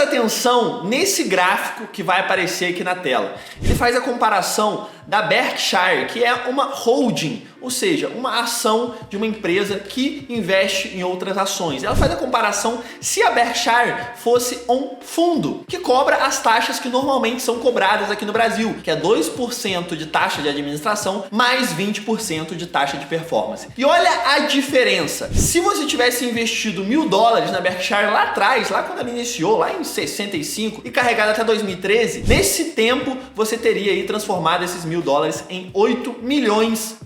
presta atenção nesse gráfico que vai aparecer aqui na tela. Ele faz a comparação da Berkshire, que é uma holding, ou seja, uma ação de uma empresa que investe em outras ações. Ela faz a comparação se a Berkshire fosse um fundo que cobra as taxas que normalmente são cobradas aqui no Brasil, que é 2% de taxa de administração mais 20% de taxa de performance. E olha a diferença. Se você tivesse investido $1.000 na Berkshire lá atrás, lá quando ela iniciou, lá em 65 e carregado até 2013, nesse tempo você teria aí transformado esses $1.000 em $8 milhões.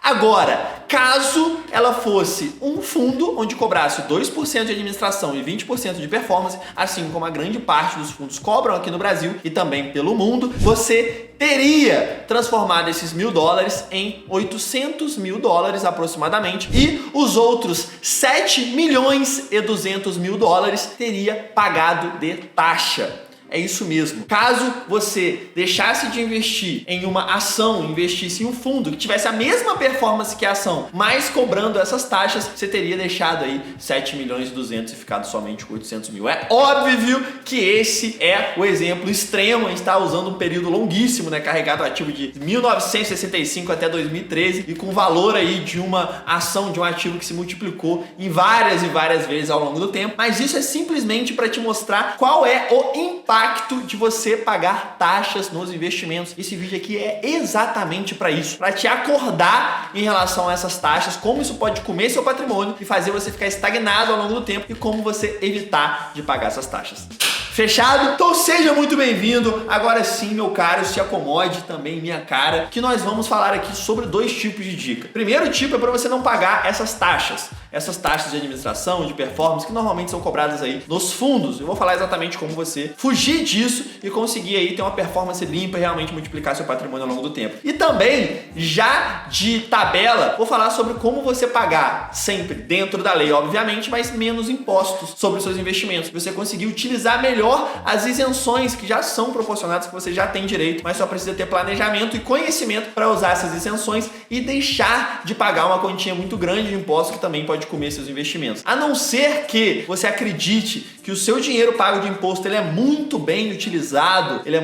Agora, caso ela fosse um fundo onde cobrasse 2% de administração e 20% de performance, assim como a grande parte dos fundos cobram aqui no Brasil e também pelo mundo, você teria transformado esses $1.000 em $800 mil aproximadamente, e os outros 7.200.000 teria pagado de taxa. É isso mesmo. Caso você deixasse de investir em uma ação, investisse em um fundo que tivesse a mesma performance que a ação, mas cobrando essas taxas, você teria deixado aí 7.200.000 e ficado somente com 800 mil. É óbvio que esse é o exemplo extremo. A gente está usando um período longuíssimo, né, carregado ativo de 1965 até 2013 e com valor aí de uma ação, de um ativo que se multiplicou em várias e várias vezes ao longo do tempo. Mas isso é simplesmente para te mostrar qual é o impacto de você pagar taxas nos investimentos. Esse vídeo aqui é exatamente para isso, para te acordar em relação a essas taxas, como isso pode comer seu patrimônio e fazer você ficar estagnado ao longo do tempo e como você evitar de pagar essas taxas. Fechado? Então seja muito bem-vindo. Agora sim, meu caro, se acomode também, minha cara, que nós vamos falar aqui sobre dois tipos de dica. Primeiro tipo é para você não pagar essas taxas de administração, de performance, que normalmente são cobradas aí nos fundos. Eu vou falar exatamente como você fugir disso e conseguir aí ter uma performance limpa e realmente multiplicar seu patrimônio ao longo do tempo. E também, já de tabela, vou falar sobre como você pagar sempre dentro da lei, obviamente, mas menos impostos sobre os seus investimentos. Você conseguir utilizar melhor as isenções que já são proporcionadas, que você já tem direito, mas só precisa ter planejamento e conhecimento para usar essas isenções e deixar de pagar uma quantia muito grande de impostos que também pode comer seus investimentos. A não ser que você acredite que o seu dinheiro pago de imposto ele é muito bem utilizado, ele é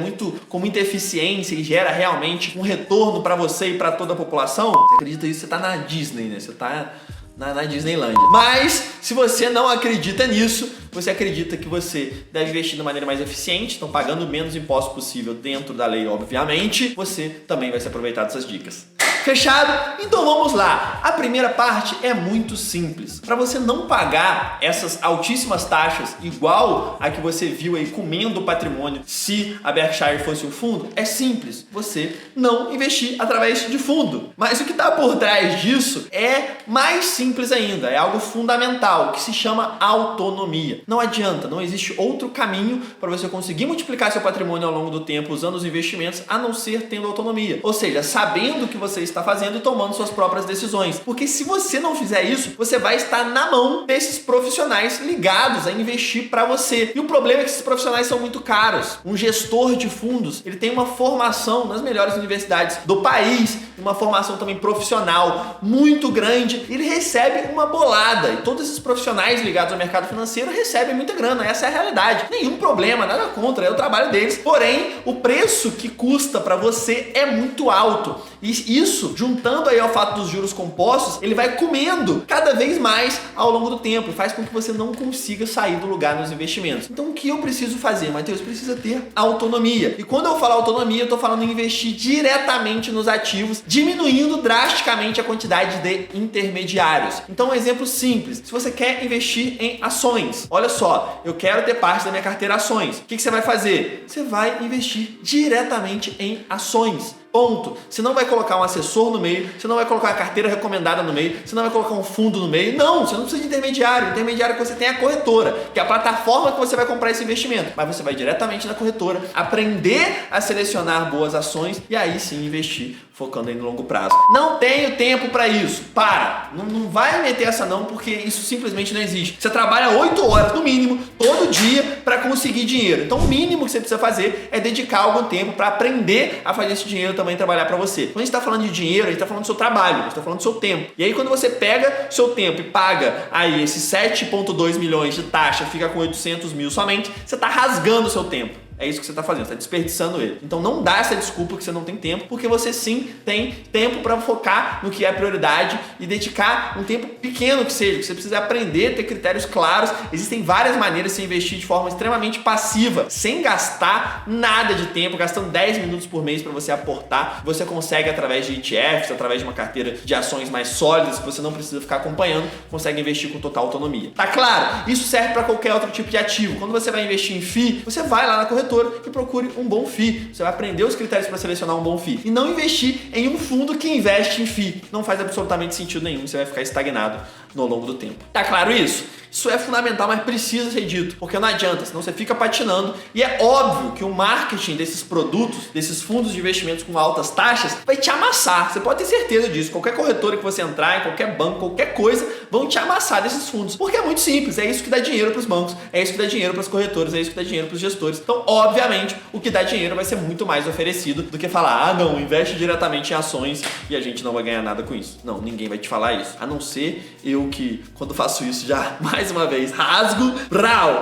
com muita eficiência e gera realmente um retorno para você e para toda a população. Você acredita nisso? Você está na Disney, né? Você está na Disneylândia. Mas se você não acredita nisso, você acredita que você deve investir de maneira mais eficiente, então pagando menos imposto possível dentro da lei, obviamente, você também vai se aproveitar dessas dicas. Fechado? Então vamos lá. A primeira parte é muito simples. Para você não pagar essas altíssimas taxas igual a que você viu aí comendo o patrimônio se a Berkshire fosse um fundo, é simples. Você não investir através de fundo. Mas o que está por trás disso é mais simples ainda. É algo fundamental que se chama autonomia. Não adianta, não existe outro caminho para você conseguir multiplicar seu patrimônio ao longo do tempo usando os investimentos a não ser tendo autonomia. Ou seja, sabendo o que você está fazendo e tomando suas próprias decisões. Porque se você não fizer isso, você vai estar na mão desses profissionais ligados a investir para você. E o problema é que esses profissionais são muito caros. Um gestor de fundos, ele tem uma formação nas melhores universidades do país, uma formação também profissional muito grande. Ele recebe uma bolada e todos esses profissionais ligados ao mercado financeiro recebem muita grana. Essa é a realidade. Nenhum problema, nada contra, é o trabalho deles. Porém, o preço que custa para você é muito alto. E isso, juntando aí ao fato dos juros compostos, ele vai comendo cada vez mais ao longo do tempo e faz com que você não consiga sair do lugar nos investimentos. Então o que eu preciso fazer, Matheus? Precisa ter autonomia. E quando eu falo autonomia, eu estou falando em investir diretamente nos ativos, diminuindo drasticamente a quantidade de intermediários. Então um exemplo simples, se você quer investir em ações, olha só, eu quero ter parte da minha carteira ações. O que você vai fazer? Você vai investir diretamente em ações. Ponto. Você não vai colocar um assessor no meio, você não vai colocar uma carteira recomendada no meio, você não vai colocar um fundo no meio. Não, você não precisa de intermediário. O intermediário que você tem é a corretora, que é a plataforma que você vai comprar esse investimento. Mas você vai diretamente na corretora, aprender a selecionar boas ações e aí sim investir, focando aí no longo prazo. Não tenho tempo para isso. Para. Não vai meter essa não, porque isso simplesmente não existe. Você trabalha 8 horas no mínimo, todo dia, para conseguir dinheiro. Então o mínimo que você precisa fazer é dedicar algum tempo para aprender a fazer esse dinheiro também trabalhar para você. Quando a gente está falando de dinheiro, a gente está falando do seu trabalho, a gente está falando do seu tempo. E aí quando você pega seu tempo e paga aí esses 7,2 milhões de taxa, fica com 800 mil somente, você está rasgando o seu tempo. É isso que você está fazendo, você está desperdiçando ele. Então não dá essa desculpa que você não tem tempo, porque você sim tem tempo para focar no que é prioridade e dedicar um tempo pequeno que seja. Você precisa aprender, ter critérios claros. Existem várias maneiras de se investir de forma extremamente passiva, sem gastar nada de tempo, gastando 10 minutos por mês para você aportar. Você consegue através de ETFs, através de uma carteira de ações mais sólidas, que você não precisa ficar acompanhando, consegue investir com total autonomia. Tá claro? Isso serve para qualquer outro tipo de ativo. Quando você vai investir em FII, você vai lá na corretora e procure um bom FII. Você vai aprender os critérios para selecionar um bom FII e não investir em um fundo que investe em FII. Não faz absolutamente sentido nenhum, você vai ficar estagnado no longo do tempo. Tá claro isso? Isso é fundamental, mas precisa ser dito, porque não adianta, senão você fica patinando. E é óbvio que o marketing desses produtos, desses fundos de investimentos com altas taxas, vai te amassar. Você pode ter certeza disso. Qualquer corretora que você entrar, em qualquer banco, qualquer coisa, vão te amassar desses fundos. Porque é muito simples, é isso que dá dinheiro para os bancos, é isso que dá dinheiro para as corretoras, é isso que dá dinheiro para os gestores. Então, obviamente, o que dá dinheiro vai ser muito mais oferecido do que falar, não, investe diretamente em ações e a gente não vai ganhar nada com isso. Não, ninguém vai te falar isso. A não ser eu que, quando faço isso já, mais uma vez, rasgo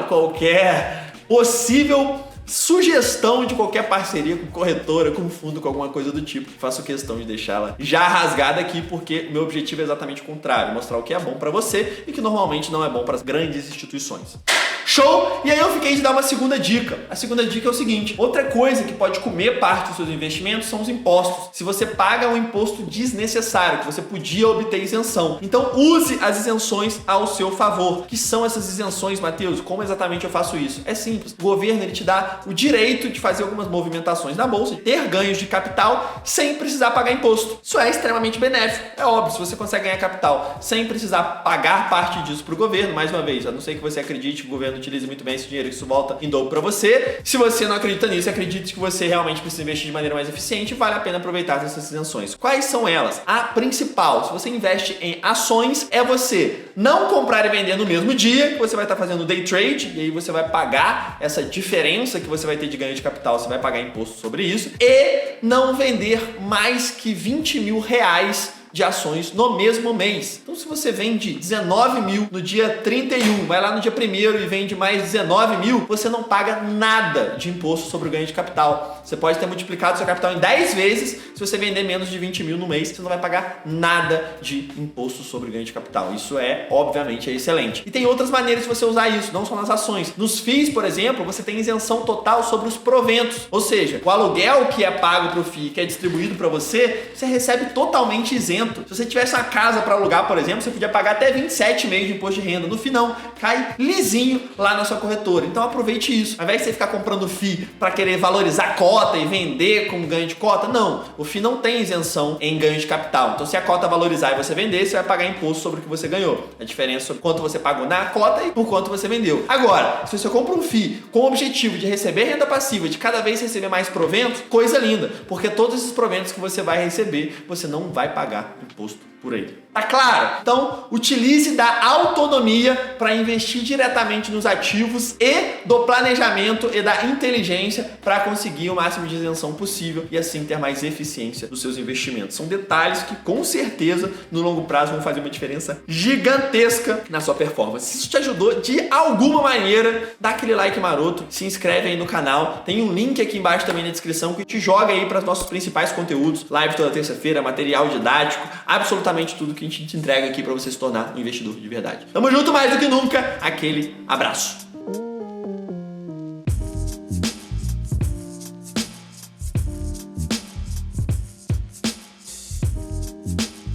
qualquer possível sugestão de qualquer parceria com corretora, com fundo, com alguma coisa do tipo. Faço questão de deixá-la já rasgada aqui, porque o meu objetivo é exatamente o contrário, mostrar o que é bom para você e que normalmente não é bom para as grandes instituições. Show? E aí eu fiquei de dar uma segunda dica. A segunda dica é o seguinte: outra coisa que pode comer parte dos seus investimentos são os impostos. Se você paga um imposto desnecessário, que você podia obter isenção. Então use as isenções ao seu favor. Que são essas isenções, Matheus? Como exatamente eu faço isso? É simples. O governo ele te dá o direito de fazer algumas movimentações na bolsa, ter ganhos de capital sem precisar pagar imposto. Isso é extremamente benéfico. É óbvio, se você consegue ganhar capital sem precisar pagar parte disso para o governo, mais uma vez, a não ser que você acredite que o governo utilize muito bem esse dinheiro, que isso volta em dobro para você. Se você não acredita nisso, acredite que você realmente precisa investir de maneira mais eficiente, vale a pena aproveitar essas isenções. Quais são elas? A principal, se você investe em ações, é você não comprar e vender no mesmo dia, que você vai estar fazendo day trade, e aí você vai pagar essa diferença que você vai ter de ganho de capital, você vai pagar imposto sobre isso, e não vender mais que 20 mil reais de ações no mesmo mês. Então, se você vende 19 mil no dia 31, vai lá no dia 1º e vende mais 19 mil, você não paga nada de imposto sobre o ganho de capital. Você pode ter multiplicado seu capital em 10 vezes, se você vender menos de 20 mil no mês, você não vai pagar nada de imposto sobre o ganho de capital. Isso é, obviamente, excelente. E tem outras maneiras de você usar isso, não só nas ações. Nos FIIs, por exemplo, você tem isenção total sobre os proventos. Ou seja, o aluguel que é pago para o FII, que é distribuído para você, você recebe totalmente isento. Se você tivesse uma casa para alugar, por exemplo, você podia pagar até 27,5% de imposto de renda. No final, cai lisinho lá na sua corretora. Então aproveite isso. Ao invés de você ficar comprando FII para querer valorizar a cota e vender com ganho de cota, não. O FII não tem isenção em ganho de capital. Então se a cota valorizar e você vender, você vai pagar imposto sobre o que você ganhou. A diferença sobre quanto você pagou na cota e por quanto você vendeu. Agora, se você compra um FII com o objetivo de receber renda passiva, de cada vez receber mais proventos, coisa linda. Porque todos esses proventos que você vai receber, você não vai pagar imposto por ele. Tá claro? Então, utilize da autonomia para investir diretamente nos ativos e do planejamento e da inteligência para conseguir o máximo de isenção possível e assim ter mais eficiência nos seus investimentos. São detalhes que com certeza no longo prazo vão fazer uma diferença gigantesca na sua performance. Se isso te ajudou de alguma maneira, dá aquele like maroto, se inscreve aí no canal, tem um link aqui embaixo também na descrição que te joga aí para os nossos principais conteúdos, live toda terça-feira, material didático, absolutamente tudo que a gente te entrega aqui para você se tornar um investidor de verdade. Tamo junto mais do que nunca, aquele abraço.